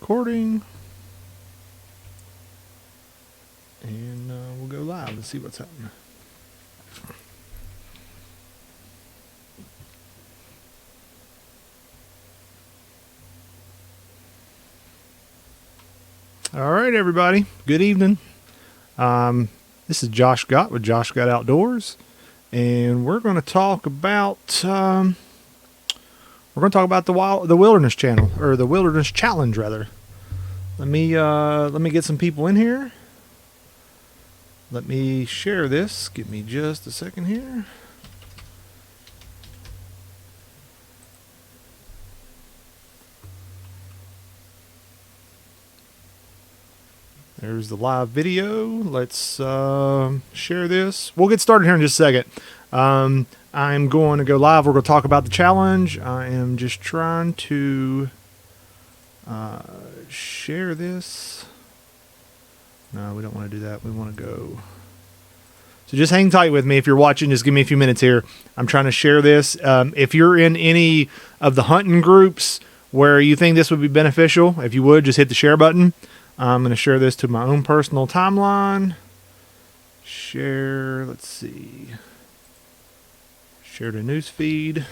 recording. And we'll go live and see what's happening. All right, everybody. Good evening. This is Josh Gott with Josh Gott Outdoors, and we're going to talk about the Wilderness Channel, or the Wilderness Challenge, rather. Let me get some people in here. Let me share this. Give me just a second here. There's the live video. Let's share this. We'll get started here in just a second. I'm going to go live. We're going to talk about the challenge. I am just trying to share this. No, we don't want to do that. We want to go. So just hang tight with me. If you're watching, just give me a few minutes here. I'm trying to share this. If you're in any of the hunting groups where you think this would be beneficial, if you would, just hit the share button. I'm going to share this to my own personal timeline. Share, let's see. Share to news feed.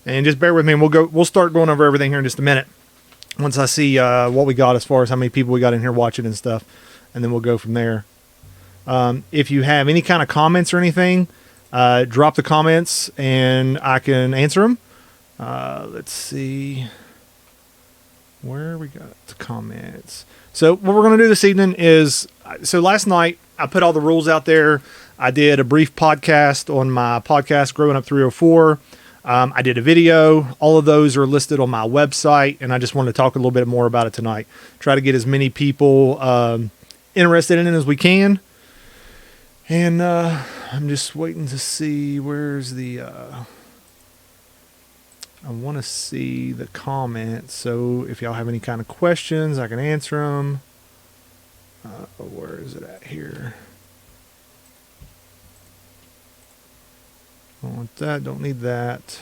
And just bear with me, and we'll start going over everything here in just a minute. Once I see what we got as far as how many people we got in here watching and stuff, and then we'll go from there. If you have any kind of comments or anything, drop the comments and I can answer them. Let's see where we got the comments. So what we're going to do this evening is, so last night I put all the rules out there. I did a brief podcast on my podcast, Growing Up 304. I did a video. All of those are listed on my website, and I just wanted to talk a little bit more about it tonight. Try to get as many people interested in it as we can. And I'm just waiting to see where's the I want to see the comments, so if y'all have any kind of questions I can answer them. Where is it at here? Don't want that, don't need that.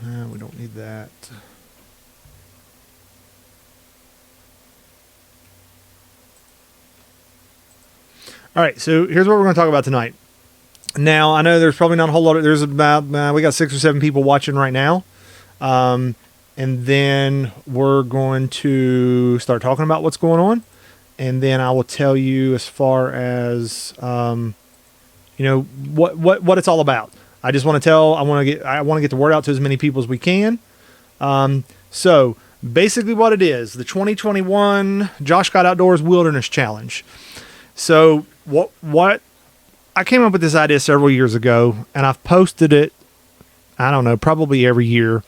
We don't need that. All right, so here's what we're going to talk about tonight. Now, I know there's probably not a whole lot of, there's about, we got 6 or 7 people watching right now. And then we're going to start talking about what's going on. And then I will tell you as far as, what it's all about. I just want to I want to get the word out to as many people as we can. So basically what it is, the 2021 Josh Gott Outdoors Wilderness Challenge. So what I came up with this idea several years ago, and I've posted it, I don't know, probably every year,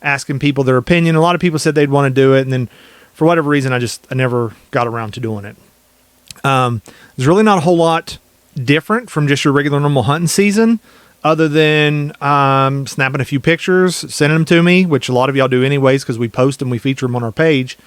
asking people their opinion. A lot of people said they'd want to do it, and then for whatever reason, I never got around to doing it. There's really not a whole lot different from just your regular normal hunting season, other than snapping a few pictures, sending them to me, which a lot of y'all do anyways because we post them, we feature them on our page.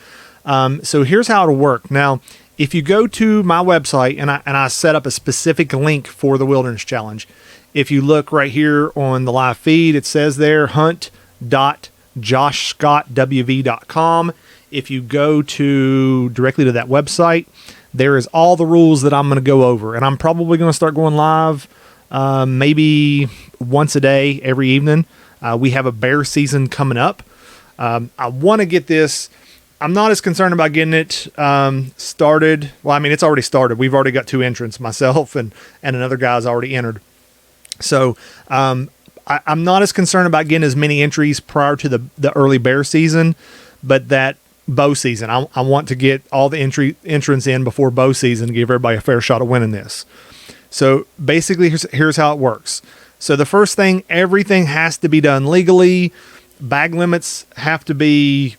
So here's how it'll work. Now, if you go to my website, and I set up a specific link for the Wilderness Challenge. If you look right here on the live feed, it says there, hunt.joshscottwv.com. If you go directly to that website, there is all the rules that I'm going to go over. And I'm probably going to start going live maybe once a day, every evening. We have a bear season coming up. I want to get this. I'm not as concerned about getting it started. Well, I mean, it's already started. We've already got 2 entrants, myself and another guy's already entered. So I'm not as concerned about getting as many entries prior to the early bear season, but that bow season, I want to get all the entrants in before bow season to give everybody a fair shot of winning this. So basically, here's how it works. So the first thing, everything has to be done legally. Bag limits have to be,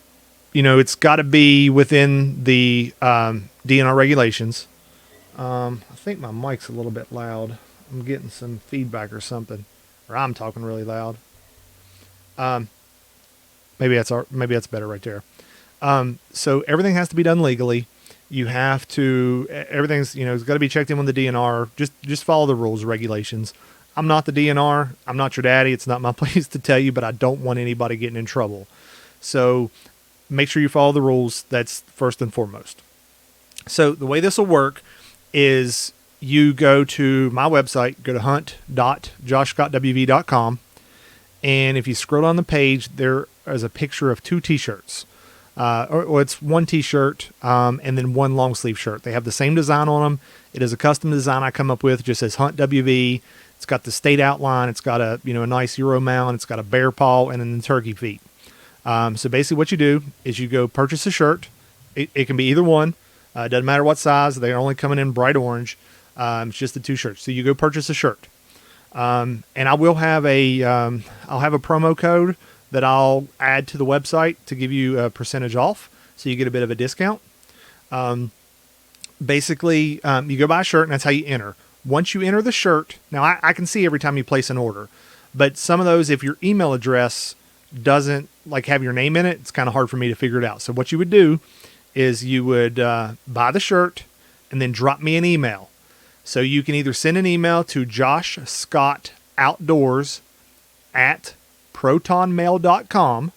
it's got to be within the DNR regulations. I think my mic's a little bit loud. I'm getting some feedback or something, or I'm talking really loud. Maybe that's better right there. So everything has to be done legally. You have to, everything's, it's got to be checked in with the DNR. Just follow the rules, regulations. I'm not the DNR. I'm not your daddy. It's not my place to tell you, but I don't want anybody getting in trouble. So make sure you follow the rules. That's first and foremost. So the way this will work is you go to my website, go to hunt.joshscottwv.com. And if you scroll down the page, there is a picture of 2 t-shirts. Or it's 1 t-shirt and then 1 long sleeve shirt. They have the same design on them. It is a custom design I come up with. It just says Hunt WV. It's got the state outline. It's got a nice Euro mount. It's got a bear paw and then the turkey feet. So basically what you do is you go purchase a shirt. It can be either one. It doesn't matter what size. They're only coming in bright orange. It's just the 2 shirts. So you go purchase a shirt. And I will have I'll have a promo code that I'll add to the website to give you a percentage off. So you get a bit of a discount. Basically, you go buy a shirt and that's how you enter. Once you enter the shirt, now I can see every time you place an order, but some of those, if your email address doesn't have your name in it, it's kind of hard for me to figure it out. So what you would do is you would buy the shirt and then drop me an email. So you can either send an email to joshscottoutdoors@protonmail.com,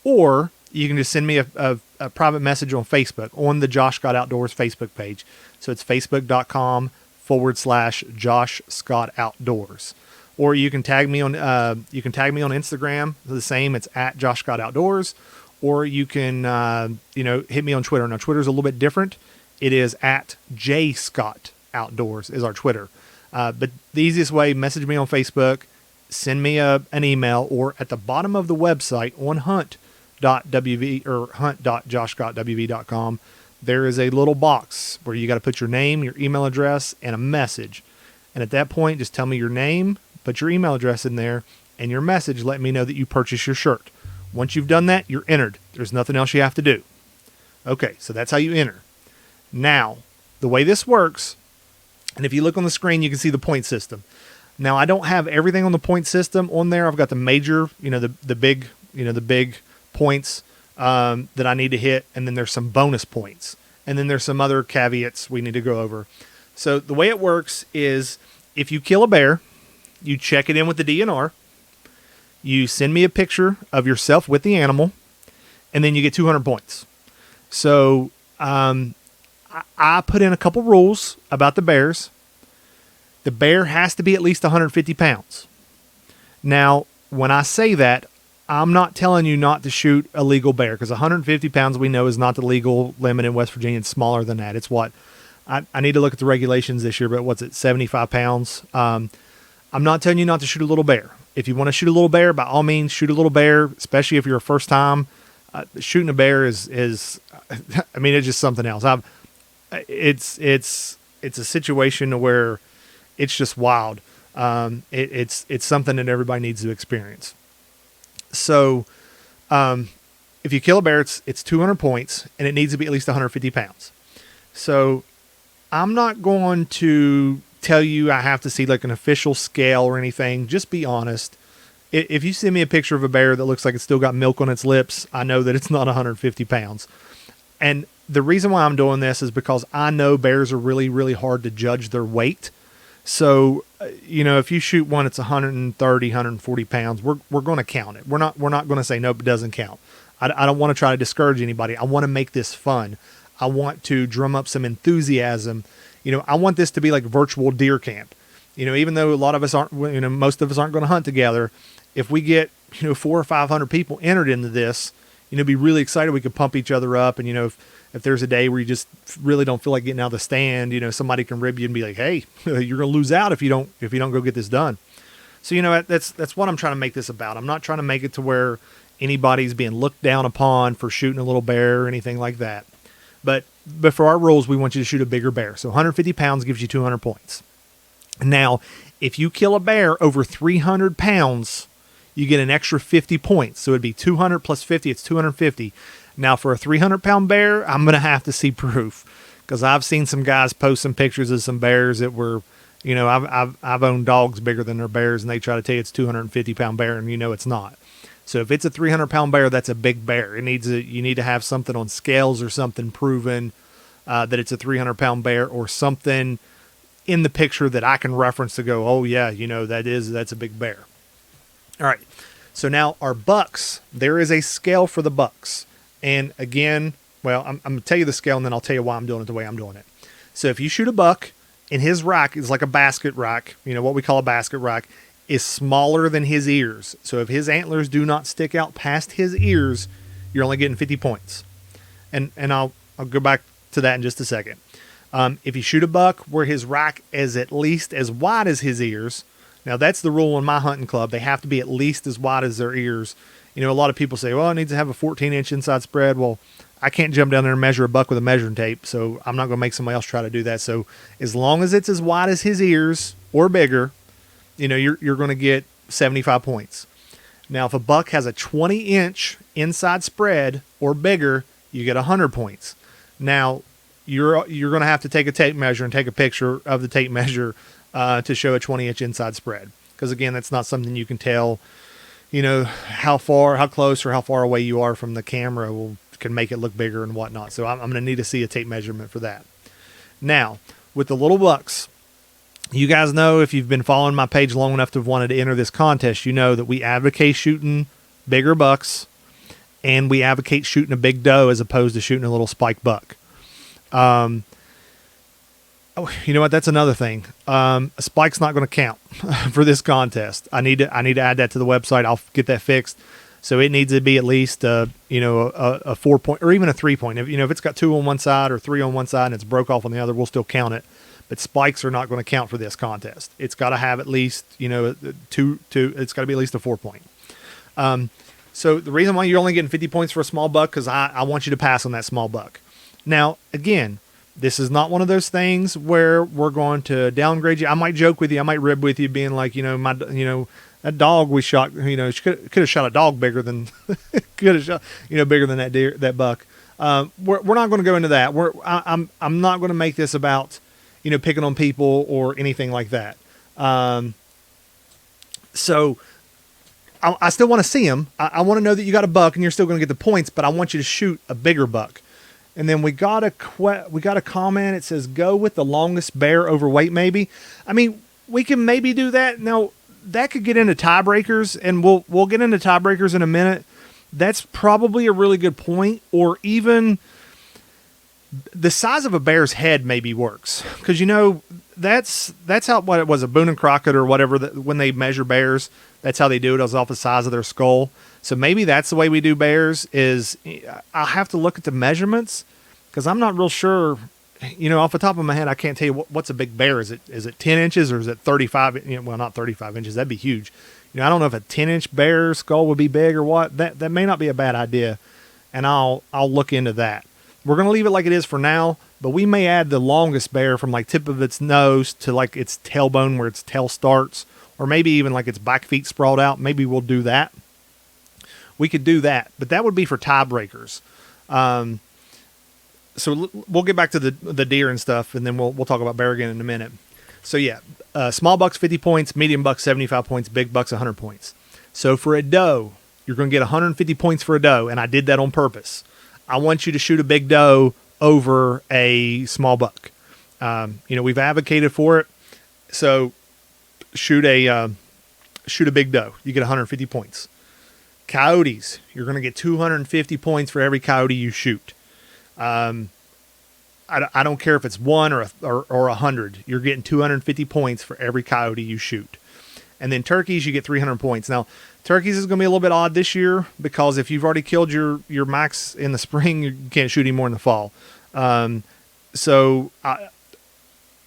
or you can just send me a private message on Facebook on the Josh Scott Outdoors Facebook page. So it's facebook.com/Josh Scott Outdoors. Or you can tag me on Instagram, the same. It's @Josh Scott Outdoors. Or you can hit me on Twitter. Now Twitter's a little bit different. It is @JScottOutdoors is our Twitter. But the easiest way, message me on Facebook, send me an email, or at the bottom of the website on hunt.wv or hunt.joshscottwv.com, there is a little box where you got to put your name, your email address, and a message. And at that point, just tell me your name, put your email address in there, and your message, let me know that you purchased your shirt. Once you've done that, you're entered. There's nothing else you have to do. Okay, so that's how you enter. Now, the way this works, and if you look on the screen, you can see the point system. Now, I don't have everything on the point system on there. I've got the major, the big points that I need to hit, and then there's some bonus points, and then there's some other caveats we need to go over. So the way it works is if you kill a bear, you check it in with the DNR, you send me a picture of yourself with the animal, and then you get 200 points. So I put in a couple rules about the bears. The bear has to be at least 150 pounds. Now, when I say that, I'm not telling you not to shoot a legal bear, because 150 pounds we know is not the legal limit in West Virginia. It's smaller than that. It's what? I need to look at the regulations this year, but what's it, 75 pounds? I'm not telling you not to shoot a little bear. If you want to shoot a little bear, by all means, shoot a little bear, especially if you're a first time. Shooting a bear is it's just something else. It's a situation where it's just wild. It's something that everybody needs to experience. So, if you kill a bear, it's 200 points, and it needs to be at least 150 pounds. So, I'm not going to tell you I have to see an official scale or anything. Just be honest. If you send me a picture of a bear that looks like it's still got milk on its lips, I know that it's not 150 pounds. And the reason why I'm doing this is because I know bears are really, really hard to judge their weight. So, if you shoot one that's 130, 140 pounds, we're going to count it. We're not going to say, nope, it doesn't count. I don't want to try to discourage anybody. I want to make this fun. I want to drum up some enthusiasm. I want this to be like virtual deer camp. Even though a lot of us aren't, most of us aren't going to hunt together, if we get, 400 or 500 people entered into this, be really excited. We could pump each other up. And, if there's a day where you just really don't feel like getting out of the stand, somebody can rib you and be like, hey, you're going to lose out if you don't go get this done. So, that's what I'm trying to make this about. I'm not trying to make it to where anybody's being looked down upon for shooting a little bear or anything like that. But for our rules, we want you to shoot a bigger bear. So 150 pounds gives you 200 points. Now, if you kill a bear over 300 pounds, you get an extra 50 points. So it'd be 200 plus 50. It's 250. Now, for a 300-pound bear, I'm going to have to see proof, because I've seen some guys post some pictures of some bears that were, I've owned dogs bigger than their bears, and they try to tell you it's 250-pound bear, and it's not. So if it's a 300-pound bear, that's a big bear. You need to have something on scales or something proven that it's a 300-pound bear, or something in the picture that I can reference to go, oh yeah, that's a big bear. All right. So now our bucks, there is a scale for the bucks. And again, well, I'm going to tell you the scale, and then I'll tell you why I'm doing it the way I'm doing it. So if you shoot a buck and his rack is like a basket rack, what we call a basket rack, is smaller than his ears. So if his antlers do not stick out past his ears, you're only getting 50 points. And I'll go back to that in just a second. If you shoot a buck where his rack is at least as wide as his ears, now that's the rule in my hunting club. They have to be at least as wide as their ears. A lot of people say, well, it needs to have a 14-inch inside spread. Well, I can't jump down there and measure a buck with a measuring tape, so I'm not going to make somebody else try to do that. So as long as it's as wide as his ears or bigger, you're going to get 75 points. Now, if a buck has a 20-inch inside spread or bigger, you get 100 points. Now, you're going to have to take a tape measure and take a picture of the tape measure to show a 20-inch inside spread. Because, again, that's not something you can tell, how close or how far away you are from the camera can make it look bigger and whatnot. So I'm going to need to see a tape measurement for that. Now, with the little bucks, you guys know, if you've been following my page long enough to have wanted to enter this contest, you know that we advocate shooting bigger bucks, and we advocate shooting a big doe as opposed to shooting a little spike buck. You know what? That's another thing. A spike's not going to count for this contest. I need to add that to the website. I'll get that fixed. So it needs to be at least a 4-point or even a 3-point. If it's got 2 on one side or 3 on one side and it's broke off on the other, we'll still count it. But spikes are not going to count for this contest. It's got to have at least, two. It's got to be at least a 4-point. So the reason why you're only getting 50 points for a small buck, because I want you to pass on that small buck. Now, again, this is not one of those things where we're going to downgrade you. I might joke with you. I might rib with you, being like, that dog we shot, she could have shot a dog bigger than, bigger than that buck. We're not going to go into that. I'm not going to make this about, picking on people or anything like that. So I still want to see him. I want to know that you got a buck and you're still going to get the points, but I want you to shoot a bigger buck. And then we got a comment. It says, go with the longest bear overweight, maybe. I mean, we can maybe do that. Now, that could get into tiebreakers, and we'll get into tiebreakers in a minute. That's probably a really good point. Or even the size of a bear's head maybe works. Because, that's how, what it was, a Boone and Crockett or whatever, when they measure bears, that's how they do it. It was off the size of their skull. So maybe that's the way we do bears. Is I'll have to look at the measurements, because I'm not real sure. Off the top of my head, I can't tell you what's a big bear. Is it 10 inches or is it 35? Well, not 35 inches. That'd be huge. I don't know if a 10-inch bear skull would be big or what. That may not be a bad idea, and I'll look into that. We're going to leave it like it is for now, but we may add the longest bear from like tip of its nose to like its tailbone where its tail starts, or maybe even like its back feet sprawled out. Maybe we'll do that. We could do that, but that would be for tiebreakers. So we'll get back to the deer and stuff, and then we'll talk about bear again in a minute. So yeah, small bucks 50 points, medium bucks 75 points, big bucks 100 points. So for a doe, you're going to get 150 points for a doe, and I did that on purpose. I want you to shoot a big doe over a small buck. We've advocated for it, so shoot a big doe. You get 150 points. Coyotes, you're going to get 250 points for every coyote you shoot. I don't care if it's 1 or 100. You're getting 250 points for every coyote you shoot. And then turkeys, you get 300 points. Now, turkeys is going to be a little bit odd this year, because if you've already killed your max in the spring, you can't shoot anymore in the fall.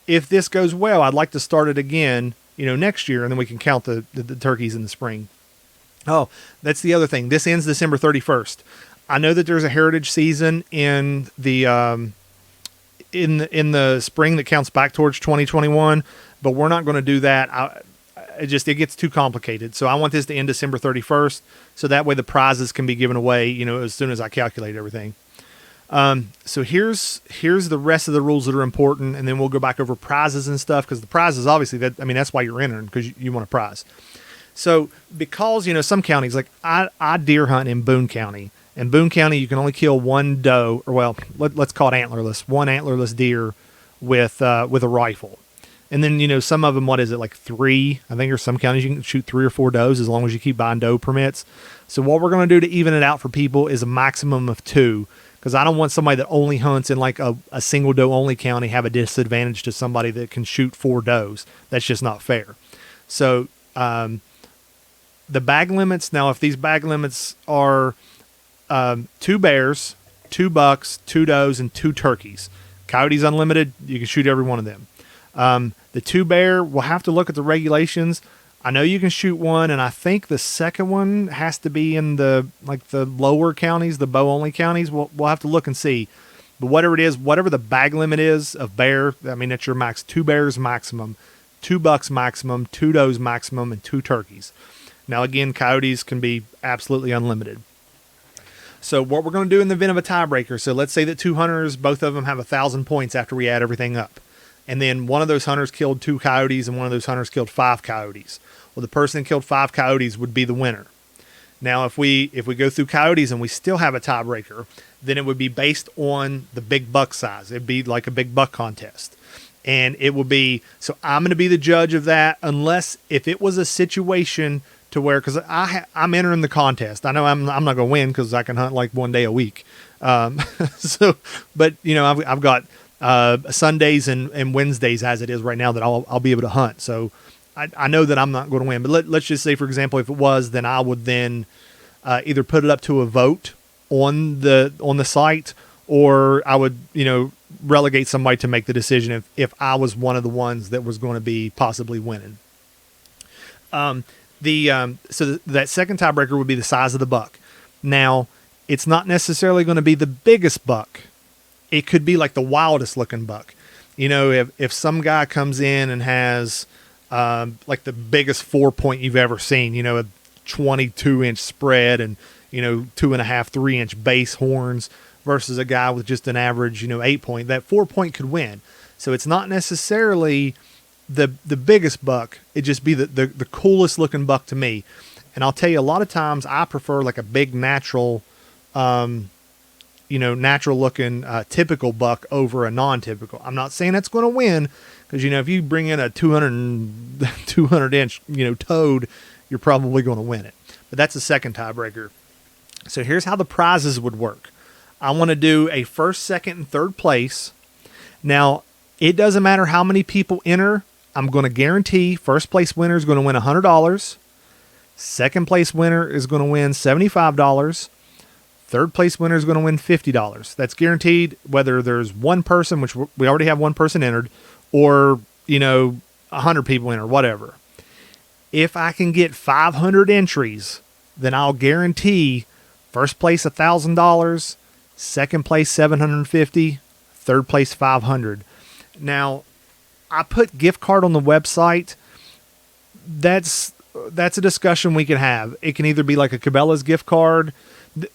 If this goes well, I'd like to start it again, next year, and then we can count the turkeys in the spring. Oh, that's the other thing. This ends December 31st. I know that there's a heritage season in the in the spring that counts back towards 2021, but we're not going to do that. It gets too complicated. So I want this to end December 31st, so that way the prizes can be given away, as soon as I calculate everything. So here's the rest of the rules that are important, and then we'll go back over prizes and stuff, because the prizes, obviously, that's why you're entering, because you want a prize. So because, some counties, like I deer hunt in Boone County. In Boone County, you can only kill one doe, or well, let's call it one antlerless deer with a rifle. And then, some of them, what is it, like 3? I think there's some counties you can shoot 3 or 4 does as long as you keep buying doe permits. So what we're going to do to even it out for people is a maximum of 2, because I don't want somebody that only hunts in like a single doe only county have a disadvantage to somebody that can shoot 4 does. That's just not fair. So the bag limits, now if these bag limits are 2 bears, 2 bucks, 2 does, and 2 turkeys. Coyotes unlimited, you can shoot every one of them. The 2 bear, we'll have to look at the regulations. I know you can shoot one, and I think the second one has to be in the lower counties, the bow only counties. We'll have to look and see. But whatever it is, whatever the bag limit is of bear, I mean, that's your max. 2 bears maximum, 2 bucks maximum, 2 does maximum, and 2 turkeys. Now again, coyotes can be absolutely unlimited. So what we're going to do in the event of a tiebreaker, so let's say that 2 hunters, both of them have 1,000 points after we add everything up. And then one of those hunters killed 2 coyotes and one of those hunters killed 5 coyotes. Well, the person that killed 5 coyotes would be the winner. Now, if we go through coyotes and we still have a tiebreaker, then it would be based on the big buck size. It'd be like a big buck contest. And it will be, so I'm going to be the judge of that, unless if it was a situation to where, because I'm entering the contest. I know I'm not going to win because I can hunt like 1 day a week. But I've got Sundays and Wednesdays as it is right now that I'll be able to hunt. So I know that I'm not going to win. But let's just say, for example, if it was, then I would then either put it up to a vote on the site, or I would relegate somebody to make the decision if I was one of the ones that was going to be possibly winning. So that second tiebreaker would be the size of the buck. Now, it's not necessarily going to be the biggest buck. It could be like the wildest looking buck. If some guy comes in and has like the biggest 4-point you've ever seen, a 22-inch spread and 2.5, 3-inch base horns versus a guy with just an average 8-point, that 4-point could win. So it's not necessarily the biggest buck. It just be the coolest looking buck to me. And I'll tell you, a lot of times I prefer like a big natural natural looking typical buck over a non-typical. I'm not saying that's going to win, because if you bring in a 200 inch toad, you're probably going to win it. But that's the second tiebreaker. So here's how the prizes would work. I want to do a first, second, and third place. Now, it doesn't matter how many people enter. I'm going to guarantee first place winner is going to win $100. Second place winner is going to win $75. Third place winner is going to win $50. That's guaranteed, whether there's one person, which we already have one person entered, or 100 people enter, whatever. If I can get 500 entries, then I'll guarantee first place $1,000, second place $750, third place $500. Now, I put gift card on the website. That's a discussion we can have. It can either be like a Cabela's gift card.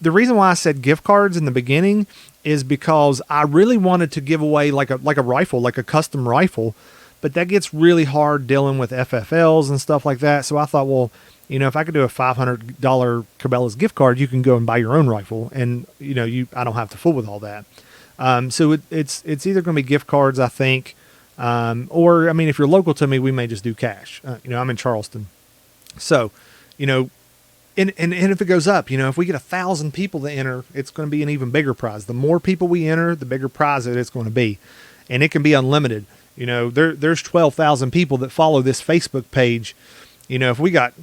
The reason why I said gift cards in the beginning is because I really wanted to give away like a rifle, like a custom rifle, but that gets really hard dealing with FFLs and stuff like that. So I thought, well, if I could do a $500 Cabela's gift card, you can go and buy your own rifle, and I don't have to fool with all that. So it's either going to be gift cards, I think, or if you're local to me, we may just do cash. I'm in Charleston, so and if it goes up, if we get 1,000 people to enter, it's going to be an even bigger prize. The more people we enter, the bigger prize it's going to be, and it can be unlimited. There's 12,000 people that follow this Facebook page. If we got,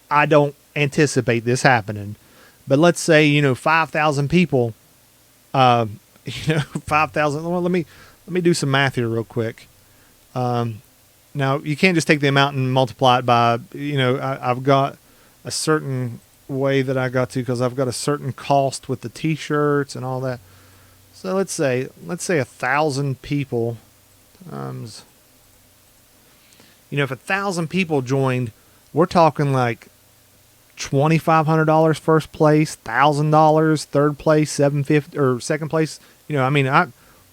I don't anticipate this happening, but let's say 5,000 people. 5,000. Well, let me do some math here real quick. Now you can't just take the amount and multiply it by. I've got a certain way that I got to, because I've got a certain cost with the t-shirts and all that. So let's say 1,000 people times. If 1,000 people joined, we're talking like $2,500 first place, $1,000 third place, $750 or second place.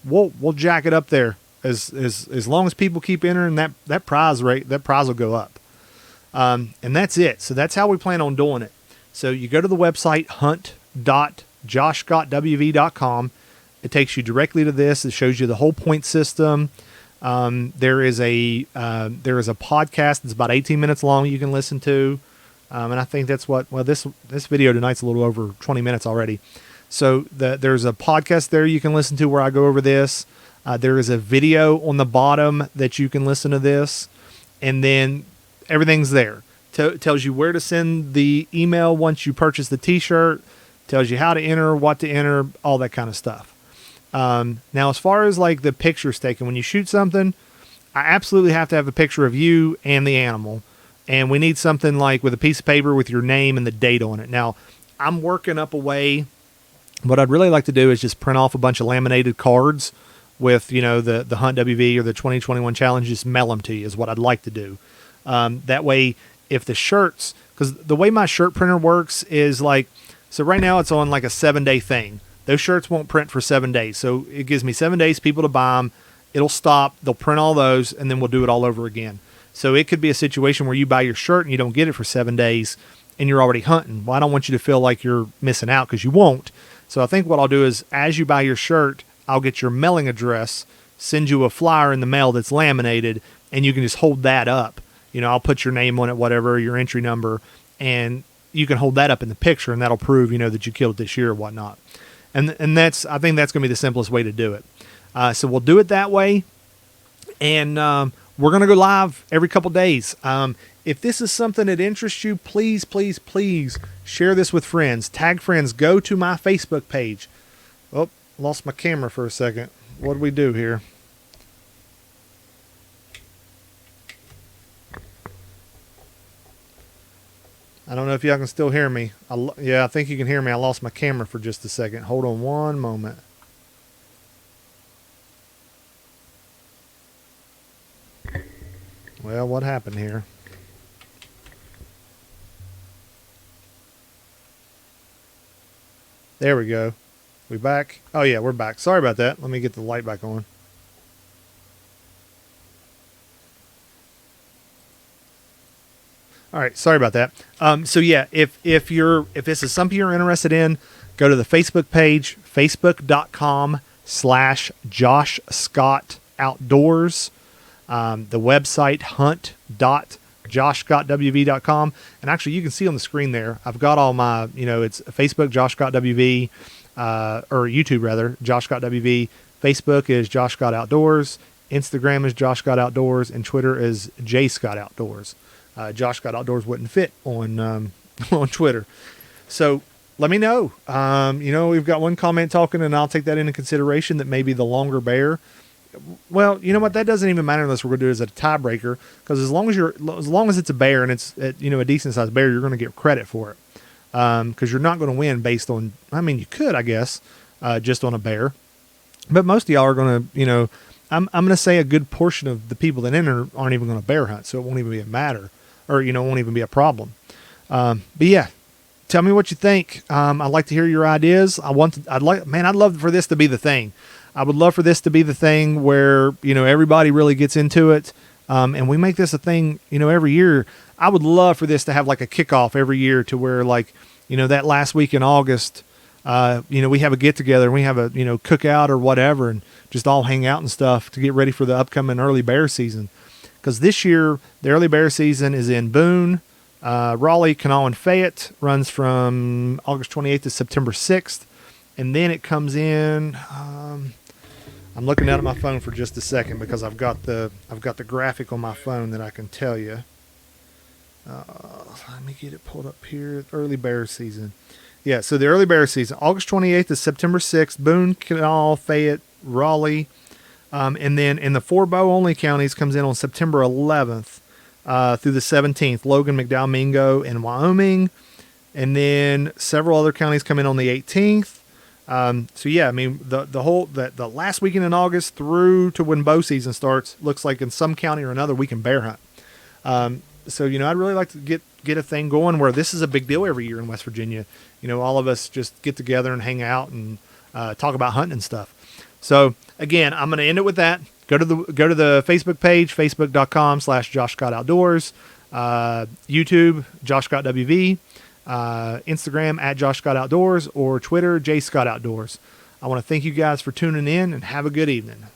We'll jack it up there as long as people keep entering that prize rate. That prize will go up. And that's it. So that's how we plan on doing it. So you go to the website, hunt.joshscottwv.com. It takes you directly to this. It shows you the whole point system. There is a podcast that's about 18 minutes long you can listen to. And I think that's this video tonight's a little over 20 minutes already. So there's a podcast there you can listen to where I go over this. There is a video on the bottom that you can listen to this. And then everything's there. Tells you where to send the email once you purchase the t-shirt. Tells you how to enter, what to enter, all that kind of stuff. Now, as far as like the pictures taken, when you shoot something, I absolutely have to have a picture of you and the animal. And we need something like with a piece of paper with your name and the date on it. Now, I'm working up a way. What I'd really like to do is just print off a bunch of laminated cards with, the Hunt WV or the 2021 challenge, just mail them to you is what I'd like to do. That way, if the shirts, because the way my shirt printer works is like, so right now it's on like a 7-day thing. Those shirts won't print for 7 days. So it gives me 7 days people to buy them. It'll stop. They'll print all those and then we'll do it all over again. So it could be a situation where you buy your shirt and you don't get it for 7 days and you're already hunting. Well, I don't want you to feel like you're missing out because you won't. So I think what I'll do is as you buy your shirt, I'll get your mailing address, send you a flyer in the mail that's laminated, and you can just hold that up. I'll put your name on it, whatever, your entry number, and you can hold that up in the picture and that'll prove, that you killed it this year or whatnot. And I think that's going to be the simplest way to do it. So we'll do it that way. And we're going to go live every couple days. If this is something that interests you, please, please, please share this with friends. Tag friends. Go to my Facebook page. Oh, lost my camera for a second. What do we do here? I don't know if y'all can still hear me. I think you can hear me. I lost my camera for just a second. Hold on one moment. Well, what happened here? There we go. We back? Oh yeah, we're back. Sorry about that. Let me get the light back on. All right, sorry about that. So yeah, if this is something you're interested in, go to the Facebook page, facebook.com/Josh Scott Outdoors. The website hunt.joshscottwv.com. And actually you can see on the screen there, I've got all my, it's Facebook, Josh Scott WV, or YouTube rather, Josh Scott WV. Facebook is Josh Scott Outdoors. Instagram is Josh Scott Outdoors, and Twitter is J Scott Outdoors. Josh Scott Outdoors wouldn't fit on on Twitter. So let me know. We've got one comment talking, and I'll take that into consideration that maybe the longer bear. Well, you know what? That doesn't even matter unless we're going to do it as a tiebreaker, because as long as it's a bear and it's a decent sized bear, you're going to get credit for it. Because you're not going to win based on. I mean, you could, I guess, just on a bear, but most of y'all are going to. I'm going to say a good portion of the people that enter aren't even going to bear hunt, so it won't even be a matter, or won't even be a problem. But yeah, tell me what you think. I'd like to hear your ideas. I'd love for this to be the thing. I would love for this to be the thing where, everybody really gets into it. And we make this a thing, every year. I would love for this to have like a kickoff every year to where that last week in August, we have a get together and we have a, cookout or whatever and just all hang out and stuff to get ready for the upcoming early bear season. Because this year, the early bear season is in Boone, Raleigh, Kanawha, and Fayette, runs from August 28th to September 6th. And then it comes in, I'm looking down at my phone for just a second because I've got the graphic on my phone that I can tell you. Let me get it pulled up here. Early bear season. Yeah, so the early bear season, August 28th to September 6th, Boone, Kanawha, Fayette, Raleigh. And then in the 4 bow-only counties comes in on September 11th through the 17th, Logan, McDowell, Mingo, and Wyoming. And then several other counties come in on the 18th. So yeah, I mean, the last weekend in August through to when bow season starts, looks like in some county or another we can bear hunt. So, I'd really like to get a thing going where this is a big deal every year in West Virginia. All of us just get together and hang out and talk about hunting and stuff. So again, I'm going to end it with that. Go to the Facebook page, facebook.com/Josh Scott Outdoors. YouTube, Josh Scott WV, Instagram at Josh Scott Outdoors, or Twitter, J Scott Outdoors. I want to thank you guys for tuning in and have a good evening.